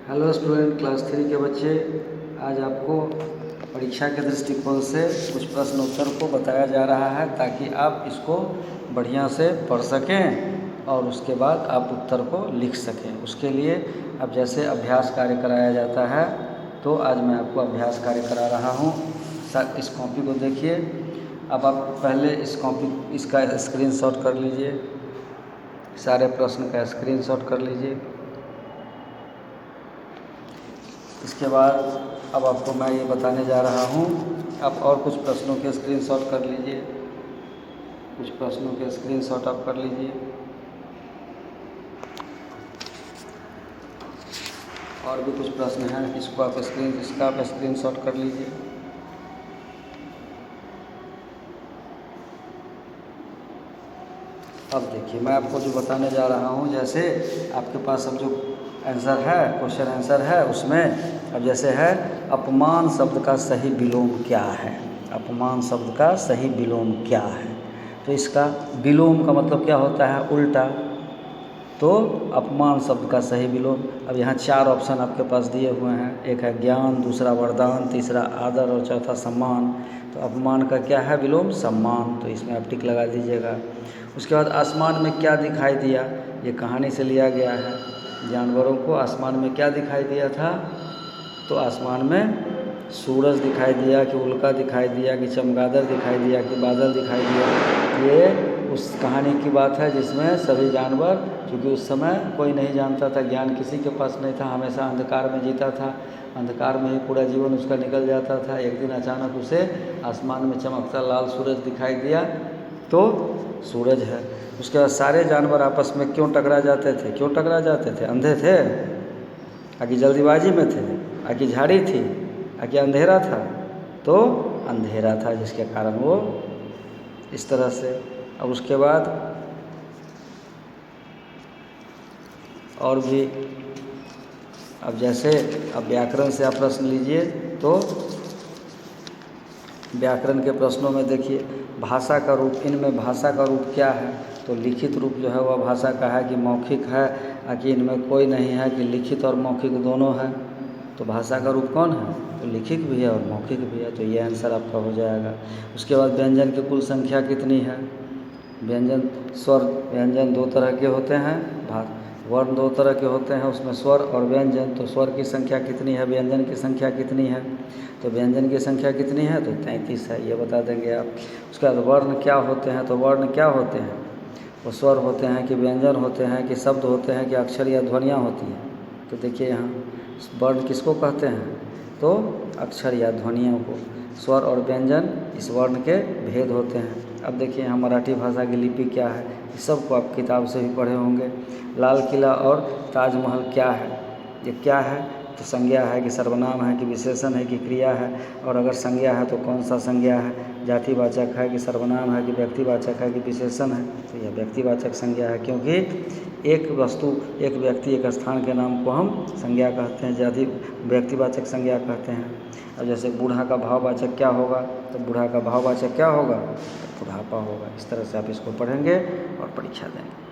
Hello student class 3 के बच्चे, आज आपको परीक्षा के दृष्टिकोण से कुछ प्रश्न उत्तर को बताया जा रहा है ताकि आप इसको बढ़िया से पढ़ सकें और उसके बाद आप उत्तर को लिख सकें। उसके लिए अब जैसे अभ्यास कार्य कराया जाता है तो आज मैं आपको अभ्यास कार्य करा रहा हूँ। इस कॉपी को देखिए। अब आप पहले इस कॉपी इसका स्क्रीनशॉट कर लीजिए, सारे प्रश्न का स्क्रीनशॉट कर लीजिए। इसके बाद अब आपको मैं ये बताने जा रहा हूँ, आप और कुछ प्रश्नों के स्क्रीनशॉट कर लीजिए, कुछ प्रश्नों के स्क्रीनशॉट आप कर लीजिए। और भी कुछ प्रश्न हैं, इसका आप स्क्रीनशॉट कर लीजिए। अब देखिए, मैं आपको जो बताने जा रहा हूँ, जैसे आपके पास अब जो आंसर है, क्वेश्चन आंसर है, उसमें अब जैसे है अपमान शब्द का सही विलोम क्या है। अपमान शब्द का सही विलोम क्या है, तो इसका विलोम का मतलब क्या होता है, उल्टा। तो अपमान शब्द का सही विलोम, अब यहाँ 4 ऑप्शन आपके पास दिए हुए हैं। एक है ज्ञान, दूसरा वरदान, तीसरा आदर और चौथा सम्मान। तो अपमान का क्या है विलोम, सम्मान, तो इसमें आप टिक लगा दीजिएगा। उसके बाद आसमान में क्या दिखाई दिया, ये कहानी से लिया गया है। जानवरों को आसमान में क्या दिखाई दिया था, तो आसमान में सूरज दिखाई दिया कि उल्का दिखाई दिया कि चमगादड़ दिखाई दिया कि बादल दिखाई दिया। ये उस कहानी की बात है जिसमें सभी जानवर, क्योंकि उस समय कोई नहीं जानता था, ज्ञान किसी के पास नहीं था, हमेशा अंधकार में जीता था, अंधकार में ही पूरा जीवन उसका निकल जाता था। एक दिन अचानक उसे आसमान में चमकता लाल सूरज दिखाई दिया, तो सूरज है। उसके बाद सारे जानवर आपस में क्यों टकरा जाते थे, क्यों टकरा जाते थे, अंधे थे, आकि जल्दीबाजी में थे, आकि झाड़ी थी, आकि अंधेरा था, तो अंधेरा था जिसके कारण वो इस तरह से। अब उसके बाद और भी, अब जैसे अब व्याकरण से आप प्रश्न लीजिए, तो व्याकरण के प्रश्नों में देखिए भाषा का रूप, इनमें भाषा का रूप क्या है, तो लिखित रूप जो है वह भाषा का है कि मौखिक है, कि इनमें कोई नहीं है कि लिखित और मौखिक दोनों है। तो भाषा का रूप कौन है, तो लिखित भी है और मौखिक भी है, तो ये आंसर आपका हो जाएगा। उसके बाद व्यंजन की कुल संख्या कितनी है। व्यंजन, स्वर व्यंजन 2 तरह के होते हैं, वर्ण 2 तरह के होते हैं, उसमें स्वर और व्यंजन। तो स्वर की संख्या कितनी है, व्यंजन की संख्या कितनी है, तो व्यंजन की संख्या कितनी है, तो 33 है, ये बता देंगे आप। उसके बाद वर्ण क्या होते हैं, तो वर्ण क्या होते हैं, वो स्वर होते हैं कि व्यंजन होते हैं कि शब्द होते हैं कि अक्षर या ध्वनियाँ होती हैं। तो देखिए यहाँ वर्ण किसको कहते हैं, तो अक्षर या ध्वनियों को। स्वर और व्यंजन इस वर्ण के भेद होते हैं। अब देखिए यहाँ मराठी भाषा की लिपि क्या है, इस सब को आप किताब से भी पढ़े होंगे। लाल किला और ताजमहल क्या है, ये क्या है, तो संज्ञा है कि सर्वनाम है कि विशेषण है कि क्रिया है, और अगर संज्ञा है तो कौन सा संज्ञा है, जातिवाचक है कि सर्वनाम है कि व्यक्तिवाचक है कि विशेषण है, तो यह व्यक्तिवाचक संज्ञा है, क्योंकि एक वस्तु, एक व्यक्ति, एक स्थान के नाम को हम संज्ञा कहते हैं, जाति व्यक्तिवाचक संज्ञा कहते हैं। अब जैसे बूढ़ा का भाववाचक क्या होगा, तो बूढ़ा का भाववाचक क्या होगा, तो बुढ़ापा होगा। इस तरह से आप इसको पढ़ेंगे और परीक्षा देंगे।